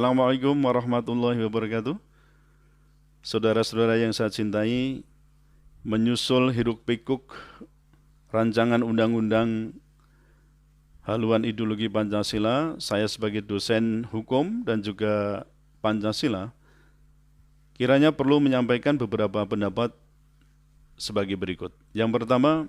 Assalamualaikum warahmatullahi wabarakatuh. Saudara-saudara yang saya cintai, menyusul hiruk-pikuk rancangan undang-undang haluan ideologi Pancasila, saya sebagai dosen hukum dan juga Pancasila, kiranya perlu menyampaikan beberapa pendapat sebagai berikut. Yang pertama,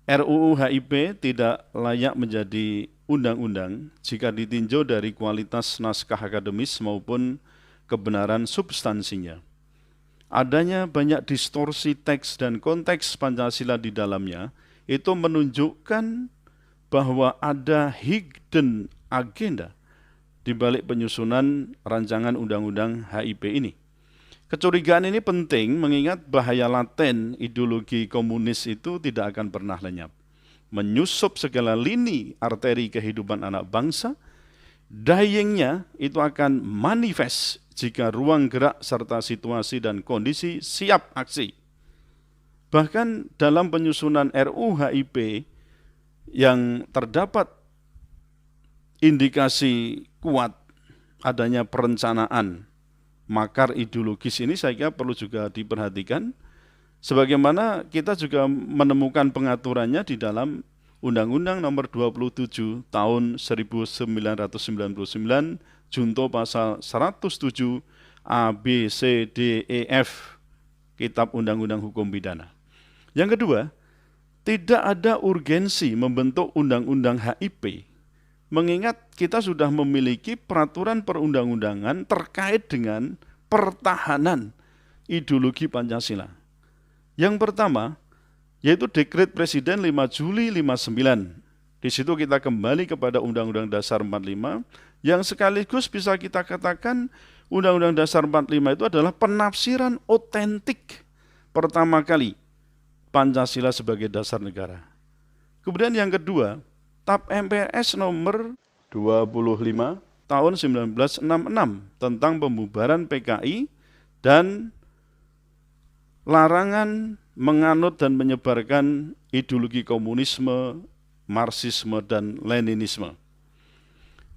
RUU HIP tidak layak menjadi undang-undang jika ditinjau dari kualitas naskah akademis maupun kebenaran substansinya. Adanya banyak distorsi teks dan konteks Pancasila di dalamnya itu menunjukkan bahwa ada hidden agenda di balik penyusunan rancangan undang-undang HIP ini. Kecurigaan ini penting mengingat bahaya laten ideologi komunis itu tidak akan pernah lenyap. Menyusup segala lini arteri kehidupan anak bangsa, dyingnya itu akan manifest jika ruang gerak serta situasi dan kondisi siap aksi. Bahkan dalam penyusunan RUU HIP yang terdapat indikasi kuat adanya perencanaan makar ideologis ini, saya kira perlu juga diperhatikan. Sebagaimana kita juga menemukan pengaturannya di dalam Undang-Undang Nomor 27 Tahun 1999 junto pasal 107 A, B, C, D, E, F Kitab Undang-Undang Hukum Pidana. Yang kedua, tidak ada urgensi membentuk Undang-Undang HIP, mengingat kita sudah memiliki peraturan perundang-undangan terkait dengan pertahanan ideologi Pancasila. Yang pertama, yaitu Dekret Presiden 5 Juli 59. Di situ kita kembali kepada Undang-Undang Dasar 45, yang sekaligus bisa kita katakan Undang-Undang Dasar 45 itu adalah penafsiran otentik pertama kali Pancasila sebagai dasar negara. Kemudian yang kedua, TAP MPRS nomor 25 tahun 1966 tentang pembubaran PKI dan larangan menganut dan menyebarkan ideologi komunisme, marxisme, dan leninisme.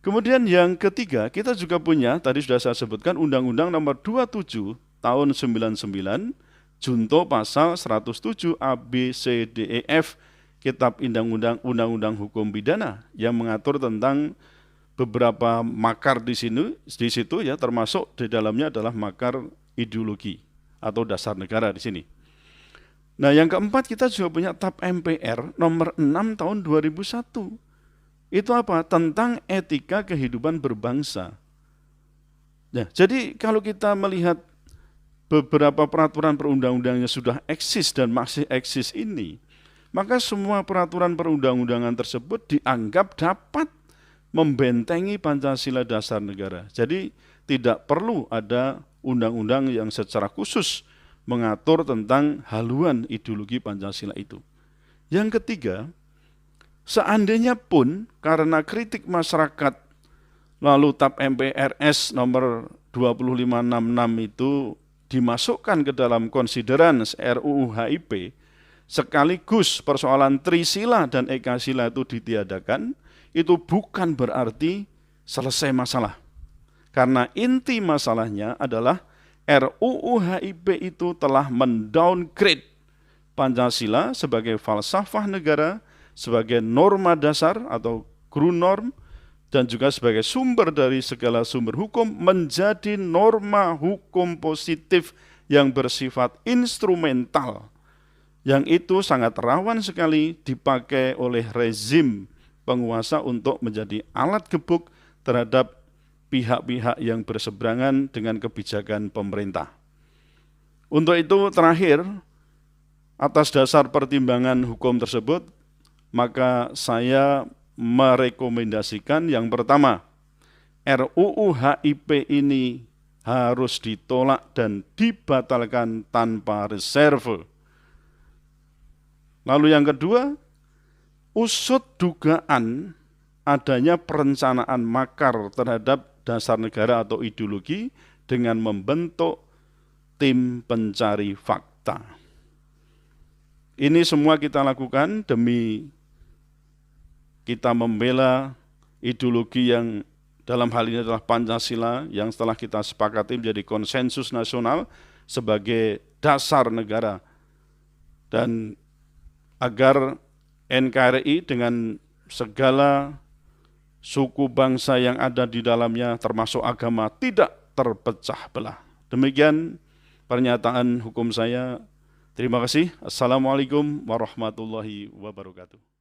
Kemudian yang ketiga, kita juga punya, tadi sudah saya sebutkan, Undang-Undang Nomor 27 Tahun 99, junto pasal 107 A, B, C, D, E, F Kitab Undang-Undang Hukum Pidana yang mengatur tentang beberapa makar di situ ya, termasuk di dalamnya adalah makar ideologi atau dasar negara di sini. Nah, yang keempat, kita juga punya TAP MPR nomor 6 tahun 2001. Itu apa? Tentang etika kehidupan berbangsa. Nah, jadi kalau kita melihat beberapa peraturan perundang-undangan sudah eksis dan masih eksis ini, maka semua peraturan perundang-undangan tersebut dianggap dapat membentengi Pancasila dasar negara. Jadi tidak perlu ada undang-undang yang secara khusus mengatur tentang haluan ideologi Pancasila itu. Yang ketiga, seandainya pun karena kritik masyarakat lalu TAP MPRS nomor 2566 itu dimasukkan ke dalam konsideran RUU HIP, sekaligus persoalan Trisila dan Ekasila itu ditiadakan, itu bukan berarti selesai masalah. Karena inti masalahnya adalah RUU HIP itu telah mendowngrade Pancasila sebagai falsafah negara, sebagai norma dasar atau Grundnorm, dan juga sebagai sumber dari segala sumber hukum menjadi norma hukum positif yang bersifat instrumental, yang itu sangat rawan sekali dipakai oleh rezim penguasa untuk menjadi alat gebuk terhadap pihak-pihak yang berseberangan dengan kebijakan pemerintah. Untuk itu terakhir, atas dasar pertimbangan hukum tersebut, maka saya merekomendasikan yang pertama, RUU HIP ini harus ditolak dan dibatalkan tanpa reserve. Lalu yang kedua, usut dugaan adanya perencanaan makar terhadap dasar negara atau ideologi dengan membentuk tim pencari fakta. Ini semua kita lakukan demi kita membela ideologi yang dalam hal ini adalah Pancasila yang setelah kita sepakati menjadi konsensus nasional sebagai dasar negara. Dan agar NKRI dengan segala suku bangsa yang ada di dalamnya termasuk agama tidak terpecah belah. Demikian pernyataan hukum saya. Terima kasih. Assalamualaikum warahmatullahi wabarakatuh.